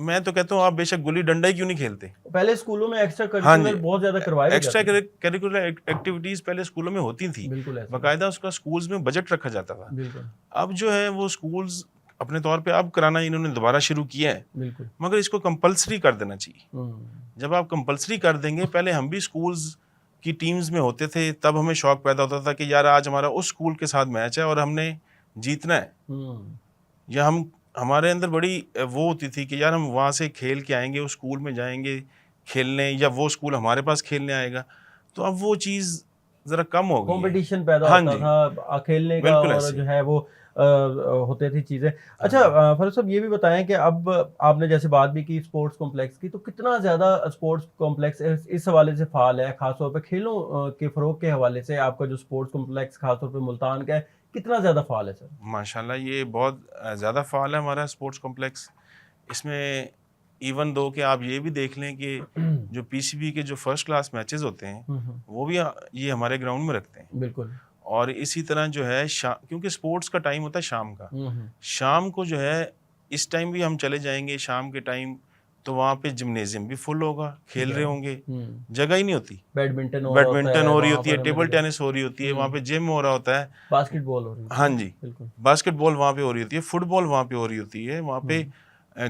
میں تو کہتا ہوں آپ بے شک گلی ڈنڈا ہی کیوں نہیں کھیلتے. پہلے اسکولوں میں ایکسٹرا ہاں جی، کریکولر بہت زیادہ کروائے ایکسٹرا کریکولر ایکٹیویٹیز پہلے اسکولوں میں ہوتی تھیں, بالکل ایسا باقاعدہ اس کا اسکولز میں بجٹ رکھا جاتا تھا. بالکل اب جو ہے وہ اسکولز اپنے طور پہ اب کرانا انہوں نے دوبارہ شروع کیا ہے, بالکل. مگر اس کو کمپلسری کر دینا چاہیے. جب آپ کمپلسری کر دیں گے, پہلے ہم بھی اسکولز کی ٹیمز میں ہوتے تھے, تب ہمیں شوق پیدا ہوتا تھا کہ یار آج ہمارا اس اسکول کے ساتھ میچ ہے اور ہم نے جیتنا ہے, یا ہمارے اندر بڑی وہ ہوتی تھی کہ یار ہم وہاں سے کھیل کے آئیں گے, اس اسکول میں جائیں گے کھیلنے, یا وہ اسکول ہمارے پاس کھیلنے آئے گا. تو اب وہ چیز ذرا کم ہو گئی ہے, کمپٹیشن پیدا ہاں ہوتا جی, تھا کھیلنے کا, بالکل اور ایسے جو ہے وہ ہوتے تھی چیزیں. اچھا فاروق صاحب یہ بھی بتائیں کہ اب آپ نے جیسے بات بھی کی اسپورٹس کمپلیکس کی, تو کتنا زیادہ اسپورٹس کمپلیکس اس حوالے سے فعال ہے, خاص طور پہ کھیلوں کے فروغ کے حوالے سے آپ کا جو اسپورٹس کمپلیکس خاص طور پہ ملتان کا ہے, کتنا زیادہ فعال ہے سر؟ ماشاءاللہ یہ بہت زیادہ فعال ہے ہمارا اسپورٹس کمپلیکس. اس میں ایون دو کہ آپ یہ بھی دیکھ لیں کہ جو پی سی بی کے جو فرسٹ کلاس میچز ہوتے ہیں وہ بھی یہ ہمارے گراؤنڈ میں رکھتے ہیں. بالکل. اور اسی طرح جو ہے کیونکہ اسپورٹس کا ٹائم ہوتا ہے شام کا, شام کو جو ہے اس ٹائم بھی ہم چلے جائیں گے شام کے ٹائم, تو وہاں پہ جمنیزیم بھی فل ہوگا, کھیل رہے ہوں گے, جگہ ہی نہیں ہوتی. بیڈمنٹن ہو رہی ہوتی ہے, ٹیبل ٹینس ہو رہی ہوتی ہے, وہاں پہ جم ہو رہا ہوتا ہے, باسکٹ بال ہو رہی ہے. ہاں جی, باسکٹ بال وہاں پہ ہو رہی ہوتی ہے, فٹ بال وہاں پہ ہو رہی ہوتی ہے, وہاں پہ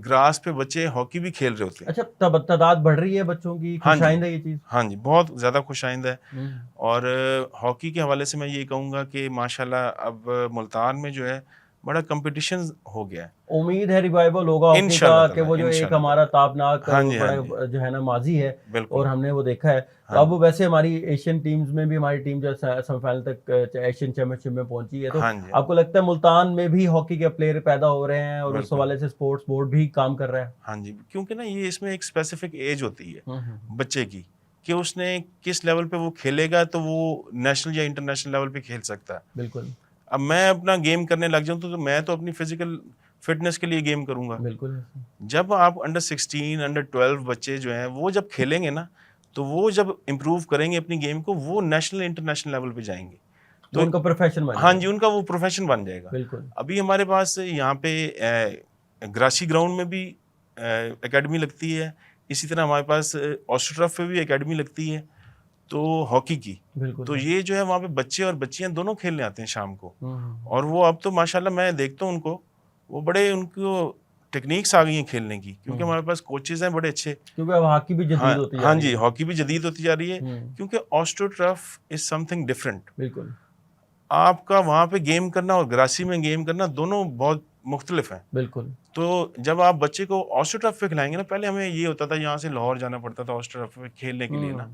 گراس پہ بچے ہاکی بھی کھیل رہے ہوتے ہیں. اچھا تعداد بڑھ رہی ہے بچوں کی, خوش آئندہ یہ چیز. ہاں جی, بہت زیادہ خوش آئندہ ہے. اور ہاکی کے حوالے سے میں یہ کہوں گا کہ ماشاءاللہ اب ملتان میں جو ہے بڑا کمپٹیشن ہو گیا ہے. امید ہے ریوائول ہوگا ہاکی کا, کہ وہ جو ایک ہمارا تابناک بڑا جو ہے نا ماضی ہے, اور ہم نے وہ دیکھا ہے. تو اب ویسے ہماری ایشین ٹیمز میں بھی ہماری ٹیم جو سیمی فائنل تک ایشین چیمپئن شپ میں پہنچی ہے, تو آپ کو لگتا ہے ملتان میں بھی ہاکی کے پلیئر پیدا ہو رہے ہیں, اور اس حوالے سے اسپورٹس بورڈ بھی کام کر رہا ہے؟ ہاں جی, کیونکہ نا یہ اس میں ایک اسپیسیفک ایج ہوتی ہے بچے کی, کہ اس نے کس لیول پہ وہ کھیلے گا تو وہ نیشنل یا انٹرنیشنل لیول پہ کھیل سکتا ہے. بالکل. اب میں اپنا گیم کرنے لگ جاؤں تو میں تو اپنی فزیکل فٹنس کے لیے گیم کروں گا. بالکل. جب آپ انڈر 16 انڈر 12 بچے جو ہیں وہ جب کھیلیں گے نا, تو وہ جب امپروو کریں گے اپنی گیم کو, وہ نیشنل انٹرنیشنل لیول پہ جائیں گے, تو ان کا پروفیشن بن, ہاں جی, ان کا وہ پروفیشن بن جائے گا. بالکل. ابھی ہمارے پاس یہاں پہ گراسی گراؤنڈ میں بھی اکیڈمی لگتی ہے, اسی طرح ہمارے پاس آسٹروٹرف پہ بھی اکیڈمی لگتی ہے تو ہاکی کی. تو یہ جو ہے وہاں پہ بچے اور بچیاں دونوں کھیلنے آتے ہیں شام کو, اور وہ اب تو ماشاءاللہ میں دیکھتا ہوں ان کو, وہ بڑے ان کو ٹیکنیکس آ گئی ہیں کھیلنے کی, کیونکہ ہمارے پاس کوچز ہیں بڑے اچھے, کیونکہ اب ہاکی بھی جدید ہوتی ہے. ہاں جی, ہاکی بھی جدید ہوتی جا رہی ہے, کیونکہ آسٹروٹرف از سم تھنگ ڈفرینٹ. بالکل. آپ کا وہاں پہ گیم کرنا اور گراسی میں گیم کرنا دونوں بہت مختلف ہیں. بالکل. تو جب آپ بچے کو آسٹروٹرف پہ کھلائیں گے نا, پہلے ہمیں یہ ہوتا تھا یہاں سے لاہور جانا پڑتا تھا آسٹروٹرف پہ کھیلنے کے لیے نا,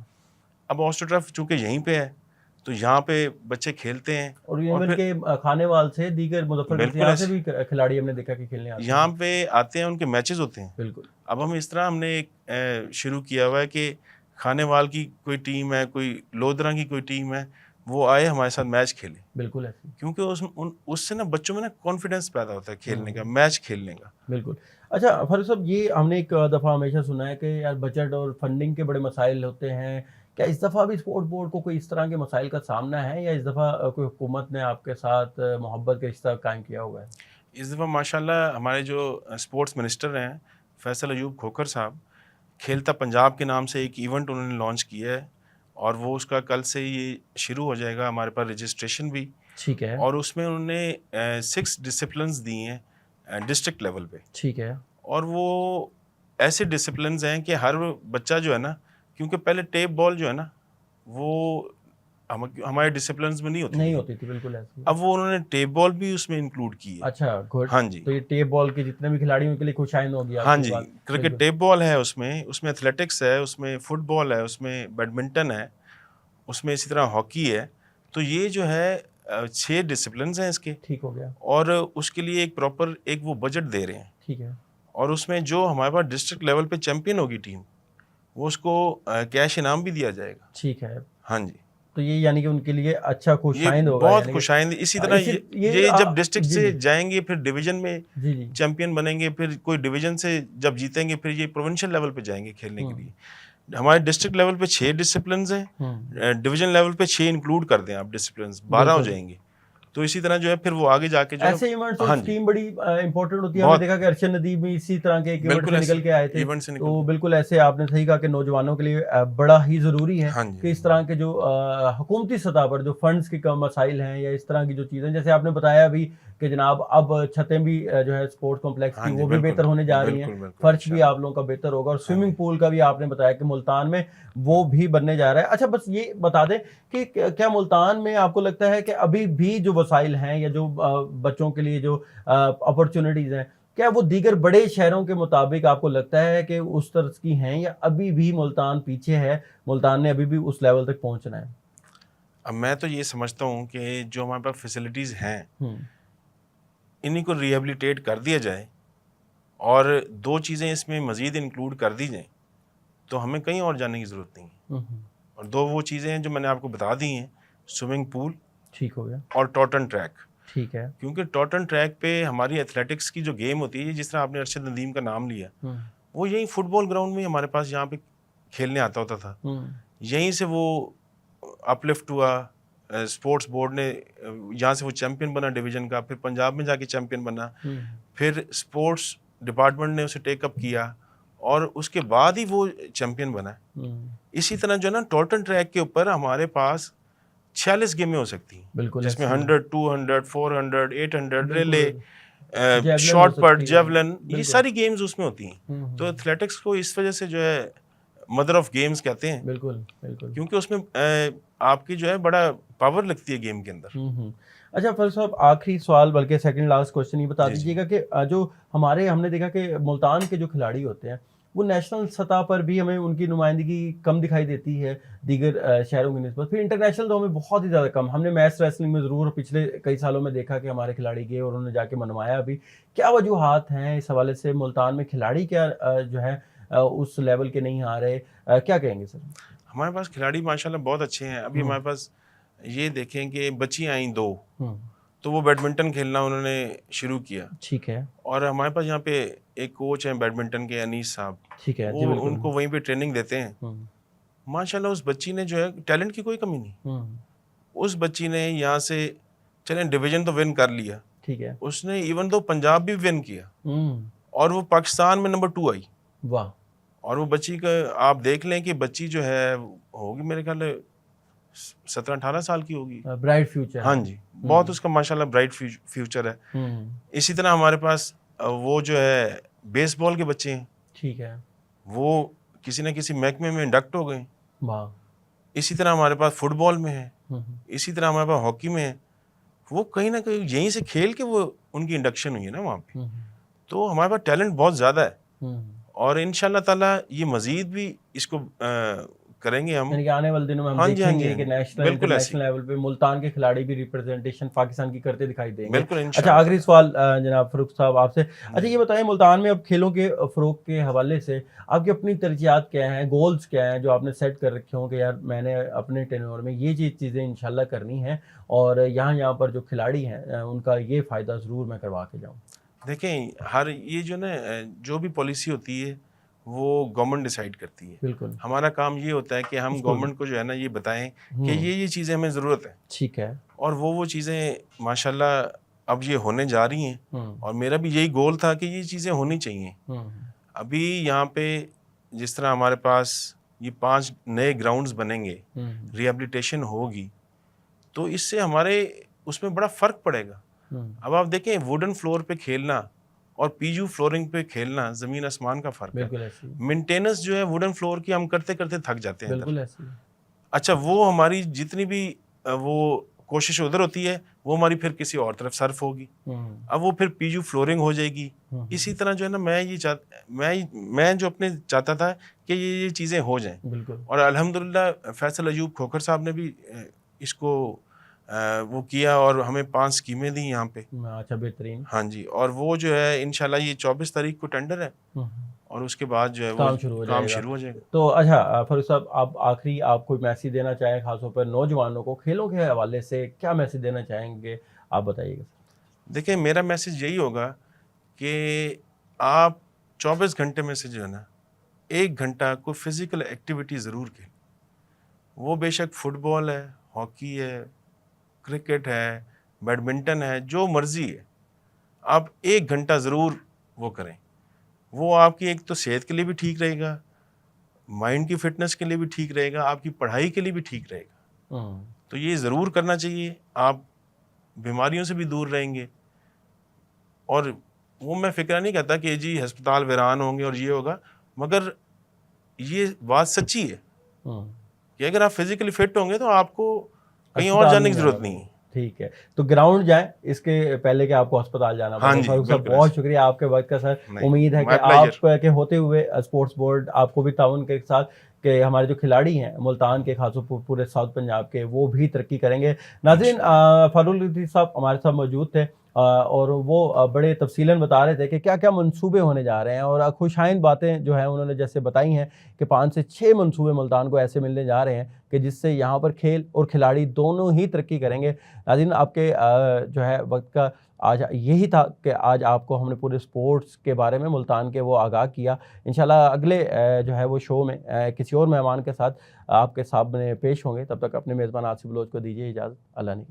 اب آسٹروٹرف چونکہ یہیں پہ ہے تو یہاں پہ بچے کھیلتے ہیں, اور ایون کے کھانے وال سے دیگر مظفر سے بھی کھلاڑی ہم نے دیکھا کہ کھیلنے آتے ہیں, یہاں پہ آتے ہیں, ان کے میچز ہوتے ہیں. بالکل. اب ہم اس طرح ہم نے ایک شروع کیا ہوا ہے کہ کھانے وال کی کوئی ٹیم ہے, کوئی لودھرا کی کوئی ٹیم ہے, وہ آئے ہمارے ساتھ میچ کھیلے. بالکل ایسے, کیونکہ اس سے نا بچوں میں نا کانفیڈینس پیدا ہوتا ہے کھیلنے کا, میچ کھیلنے کا. بالکل. اچھا فاروق صاحب, یہ ہم نے ایک دفعہ ہمیشہ سنا ہے کہ یار بجٹ اور فنڈنگ کے بڑے مسائل ہوتے ہیں, کیا اس دفعہ بھی اسپورٹ بورڈ کو کوئی اس طرح کے مسائل کا سامنا ہے, یا اس دفعہ کوئی حکومت نے آپ کے ساتھ محبت کا رشتہ قائم کیا ہوا ہے؟ اس دفعہ ماشاءاللہ ہمارے جو اسپورٹس منسٹر ہیں فیصل ایوب کھوکھر صاحب, کھیلتا پنجاب کے نام سے ایک ایونٹ انہوں نے لانچ کیا ہے, اور وہ اس کا کل سے یہ شروع ہو جائے گا, ہمارے پاس رجسٹریشن بھی. ٹھیک ہے. اور اس میں انہوں نے 6 ڈسپلنز دی ہیں ڈسٹرکٹ لیول پہ. ٹھیک ہے. اور وہ ایسے ڈسپلنز ہیں کہ ہر بچہ جو ہے نا, کیونکہ پہلے ٹیپ بال جو ہے نا وہ ہمارے ڈسپلنز میں نہیں ہوتی تھی. بالکل ایسی. اب وہ انہوں نے ٹیپ بال بھی اس میں انکلوڈ کی ہے. اچھا گڈ. ہاں جی, تو یہ ٹیپ بال کے جتنے بھی کھلاڑی ہیں ان کے لیے خوش آئند ہو گیا. ہاں جی, کرکٹ ٹیپ بال ہے, اس میں ایتھلیٹکس ہے, اس میں فٹ بال ہے, اس میں بیڈمنٹن ہے, اس میں اسی طرح ہاکی ہے. تو یہ جو ہے 6 ڈسپلنز ہیں اس کے. ٹھیک ہو گیا. اور اس کے لیے ایک پراپر ایک وہ بجٹ دے رہے ہیں. ٹھیک ہے. اور اس میں جو ہمارے پاس ڈسٹرکٹ لیول پہ چیمپئن ہوگی ٹیم, وہ اس کو کیش انعام بھی دیا جائے گا. ٹھیک ہے. ہاں جی, تو یہ یعنی کہ ان کے لیے اچھا خوش آئند ہوگا, بہت خوش آئند. اسی طرح یہ جب ڈسٹرکٹ سے جائیں گے پھر ڈویژن میں چیمپئن بنیں گے, پھر کوئی ڈویژن سے جب جیتیں گے پھر یہ پروونشل لیول پہ جائیں گے کھیلنے کے لیے. ہمارے ڈسٹرکٹ لیول پہ 6 ڈسپلنز ہیں, ڈویژن لیول پہ 6 انکلوڈ کر دیں آپ ڈسپلنز, 12 ہو جائیں گے. تو اسی طرح جو ہے پھر وہ آگے جا کے جو ایسے ایونٹس اور ٹیم بڑی امپورٹنٹ ہوتی ہے. ہم نے دیکھا کہ ارشد ندیم بھی اسی طرح کے ایک ایونٹ سے نکل کے آئے تھے. تو بالکل ایسے آپ نے صحیح کہا کہ نوجوانوں کے لیے بڑا ہی ضروری ہے کہ اس طرح کے جو حکومتی سطح پر جو فنڈز کے کم مسائل ہیں یا اس طرح کی جو چیزیں, جیسے آپ نے بتایا بھی کہ جناب اب چھتیں بھی جو ہے اسپورٹ کمپلیکس کی وہ بھی بہتر ہونے جا رہی ہیں, فرش بھی آپ لوگوں کا بہتر ہوگا, اور سوئمنگ پول کا بھی آپ نے بتایا کہ ملتان میں وہ بھی بننے جا رہا ہے. اچھا بس یہ بتا دیں کہ کیا ملتان میں آپ کو لگتا ہے کہ ابھی بھی جو وسائل ہیں یا جو بچوں کے لیے جو اپرچونٹیز ہیں, کیا وہ دیگر بڑے شہروں کے مطابق آپ کو لگتا ہے کہ اس طرح کی ہیں, یا ابھی بھی ملتان پیچھے ہے, ملتان نے ابھی بھی اس لیول تک پہنچنا ہے؟ اب میں تو یہ سمجھتا ہوں کہ جو ہمارے پاس فیسلٹیز ہیں انہیں کو ریہیبلیٹیٹ کر دیا جائے اور دو چیزیں اس میں مزید انکلوڈ کر دی جائیں تو ہمیں کہیں اور جانے کی ضرورت نہیں ہے. اور دو وہ چیزیں ہیں جو میں نے آپ کو بتا دی ہیں, سوئمنگ پول ٹھیک ہو گیا اور ٹوٹن ٹریک. ٹھیک ہے, کیونکہ ٹوٹن ٹریک پہ ہماری ایتھلیٹکس کی جو گیم ہوتی ہے, جس طرح آپ نے ارشد ندیم کا نام لیا, وہ یہیں فٹ بال گراؤنڈ میں ہمارے پاس یہاں پہ کھیلنے آتا ہوتا تھا. یہیں سے وہ اپ لفٹ ہوا, اسپورٹس بورڈ نے یہاں سے وہ چیمپئن بنا ڈویژن کا, پھر پنجاب میں جا کے چیمپئن بنا, پھر اسپورٹس ڈپارٹمنٹ نے اسے ٹیک اپ کیا اور اس کے بعد ہی وہ چیمپئن بنا. اسی طرح جو ہے نا ٹوٹن ٹریک کے اوپر ہمارے پاس 46 گیمیں ہو سکتی ہیں, جس میں 100, 200, 400, 800, ریلے, شارٹ پٹ, جیولن, یہ ساری گیمز اس میں ہوتی ہیں. تو ایتھلیٹکس کو اس وجہ سے جو ہے مدر آف گیمز کہتے ہیں, بالکل بالکل, کیونکہ اس میں آپ کی جو ہے بڑا پاور لگتی ہے گیم کے اندر. اچھا فیض صاحب, آخری سوال بلکہ سیکنڈ لاسٹ کوشچن یہ بتا دیجیے گا کہ جو ہم نے دیکھا کہ ملتان کے جو کھلاڑی ہوتے ہیں وہ نیشنل سطح پر بھی ہمیں ان کی نمائندگی کم دکھائی دیتی ہے دیگر شہروں کی نسبت, پھر انٹرنیشنل تو ہمیں بہت ہی زیادہ کم. ہم نے میچ ریسلنگ میں ضرور پچھلے کئی سالوں میں دیکھا کہ ہمارے کھلاڑی گئے اور انہوں نے جا کے منوایا بھی. کیا وجوہات ہیں اس حوالے سے؟ ملتان میں کھلاڑی کیا جو ہے اس لیول کے نہیں آ رہے, کیا کہیں گے سر؟ ہمارے پاس کھلاڑی ماشاءاللہ بہت اچھے ہیں. ابھی ہمارے پاس یہ دیکھیں کہ بچی آئیں 2, تو وہ بیڈمنٹن کھیلنا انہوں نے شروع کیا. ٹھیک ہے, اور ہمارے پاس یہاں پہ ایک کوچ ہیں بیڈمنٹن کے, انیس صاحب, ٹھیک ہے, وہ ان کو وہیں پہ ٹریننگ دیتے ہیں. ماشاءاللہ اس بچی نے جو ہے ٹیلنٹ کی کوئی کمی نہیں. اس بچی نے یہاں سے چلیں ڈویژن تو ون کر لیا, ٹھیک ہے, اس نے ایون تو پنجاب بھی ون کیا اور وہ پاکستان میں نمبر 2 آئی. واہ. اور وہ بچی کا آپ دیکھ لیں کہ بچی جو ہے ہوگی میرے خیال 17-18 سال کی ہوگی. Bright future. ہاں جی, بہت اس کا ماشاءاللہ برائٹ فیوچر ہے. اسی طرح ہمارے پاس وہ جو ہے بیس بال کے بچے ہیں, ٹھیک ہے, وہ کسی نہ کسی محکمے میں انڈکٹ ہو گئے. واہ. اسی طرح ہمارے پاس فٹ بال میں ہے, اسی طرح ہمارے پاس ہاکی میں ہے. وہ کہیں نہ کہیں یہیں سے کھیل کے وہ ان کی انڈکشن ہوئی ہے نا وہاں پہ. تو ہمارے پاس ٹیلنٹ بہت زیادہ ہے اور انشاءاللہ تعالیٰ یہ مزید بھی اس کو کریں گے ہم, یعنی کہ آنے والے دنوں میں ہم دیکھیں گے کہ نیشنل انٹرنیشنل لیول پہ ملتان کے کھلاڑی بھی ریپرزنٹیشن پاکستان کی کرتے دکھائی دیں گے. اچھا آخری سوال جناب فروخ صاحب آپ سے, اچھا یہ بتائیں ملتان میں اب کھیلوں کے فروغ کے حوالے سے آپ کی اپنی ترجیحات کیا ہیں, گولز کیا ہیں جو آپ نے سیٹ کر رکھے ہوں کہ یار میں نے اپنے ٹینیور میں یہ چیزیں انشاءاللہ کرنی ہیں اور یہاں پر جو کھلاڑی ہیں ان کا یہ فائدہ ضرور میں کروا کے جاؤں؟ دیکھیں یہ جو نا جو بھی پالیسی ہوتی ہے وہ گورنمنٹ ڈیسائیڈ کرتی ہے. بالکل, ہمارا کام یہ ہوتا ہے کہ ہم گورنمنٹ کو جو ہے نا یہ بتائیں کہ یہ چیزیں ہمیں ضرورت ہے. ٹھیک ہے, اور وہ چیزیں ماشاءاللہ اب یہ ہونے جا رہی ہیں اور میرا بھی یہی گول تھا کہ یہ چیزیں ہونی چاہیے. ابھی یہاں پہ جس طرح ہمارے پاس یہ 5 نئے گراؤنڈز بنیں گے, ریہیبلیٹیشن ہوگی, تو اس سے ہمارے اس میں بڑا فرق پڑے گا. اب آپ دیکھیں ووڈن فلور پہ کھیلنا اور پی یو فلورنگ پہ کھیلنا زمین آسمان کا فرق ہے. مینٹیننس جو ہے ووڈن فلور کی ہم کرتے کرتے تھک جاتے ہیں. اچھا وہ ہماری جتنی بھی وہ کوشش ادھر ہوتی ہے وہ ہماری پھر کسی اور طرف صرف ہوگی. اب وہ پھر پی یو فلورنگ ہو جائے گی. اسی طرح جو ہے نا میں جو اپنے چاہتا تھا کہ یہ چیزیں ہو جائیں. اور الحمدللہ فیصل ایوب کھوکھر صاحب نے بھی اس کو وہ کیا اور ہمیں 5 اسکیمیں دی یہاں پہ. اچھا بہترین. ہاں جی, اور وہ جو ہے انشاءاللہ یہ 24 تاریخ کو ٹینڈر ہے اور اس کے بعد جو ہے وہ کام شروع ہو جائے گا. تو اچھا فاروق صاحب آپ آخری آپ کوئی میسیج دینا چاہیں خاص طور پر نوجوانوں کو کھیلوں کے حوالے سے, کیا میسیج دینا چاہیں گے آپ بتائیے گا؟ دیکھیں میرا میسیج یہی ہوگا کہ آپ 24 گھنٹے میں سے جو ہے نا 1 گھنٹہ کوئی فزیکل ایکٹیویٹی ضرور کھیلیں. وہ بے شک فٹ بال ہے, ہاکی ہے, کرکٹ ہے, بیڈمنٹن ہے, جو مرضی ہے, آپ 1 گھنٹہ ضرور وہ کریں. وہ آپ کی ایک تو صحت کے لیے بھی ٹھیک رہے گا, مائنڈ کی فٹنس کے لیے بھی ٹھیک رہے گا, آپ کی پڑھائی کے لیے بھی ٹھیک رہے گا. تو یہ ضرور کرنا چاہیے, آپ بیماریوں سے بھی دور رہیں گے. اور وہ میں فکر نہیں کرتا کہ جی ہسپتال ویران ہوں گے اور یہ ہوگا, مگر یہ بات سچی ہے کہ اگر آپ فزیکلی فٹ ہوں گے تو آپ کو کہیں اور جانے کی ضرورت نہیں ہے. ٹھیک ہے, تو گراؤنڈ جائیں اس کے پہلے کہ آپ کو ہسپتال جانا پڑے. فاروق صاحب بہت شکریہ آپ کے وقت کا سر. امید ہے کہ آپ کے ہوتے ہوئے اسپورٹس بورڈ آپ کو بھی تعاون کے ساتھ کہ ہمارے جو کھلاڑی ہیں ملتان کے, خاص طور پورے ساؤتھ پنجاب کے, وہ بھی ترقی کریں گے. ناظرین, فاروق لطیف صاحب ہمارے ساتھ موجود تھے اور وہ بڑے تفصیلاً بتا رہے تھے کہ کیا کیا منصوبے ہونے جا رہے ہیں, اور خوش آئند باتیں جو ہیں انہوں نے جیسے بتائی ہیں کہ 5 سے 6 منصوبے ملتان کو ایسے ملنے جا رہے ہیں کہ جس سے یہاں پر کھیل اور کھلاڑی دونوں ہی ترقی کریں گے. ناظرین, آپ کے جو ہے وقت کا آج یہی تھا کہ آج آپ کو ہم نے پورے سپورٹس کے بارے میں ملتان کے وہ آگاہ کیا. انشاءاللہ اگلے جو ہے وہ شو میں کسی اور مہمان کے ساتھ آپ کے سامنے پیش ہوں گے. تب تک اپنے میزبان آصف بلوچ کو دیجیے اجازت. اللہ نے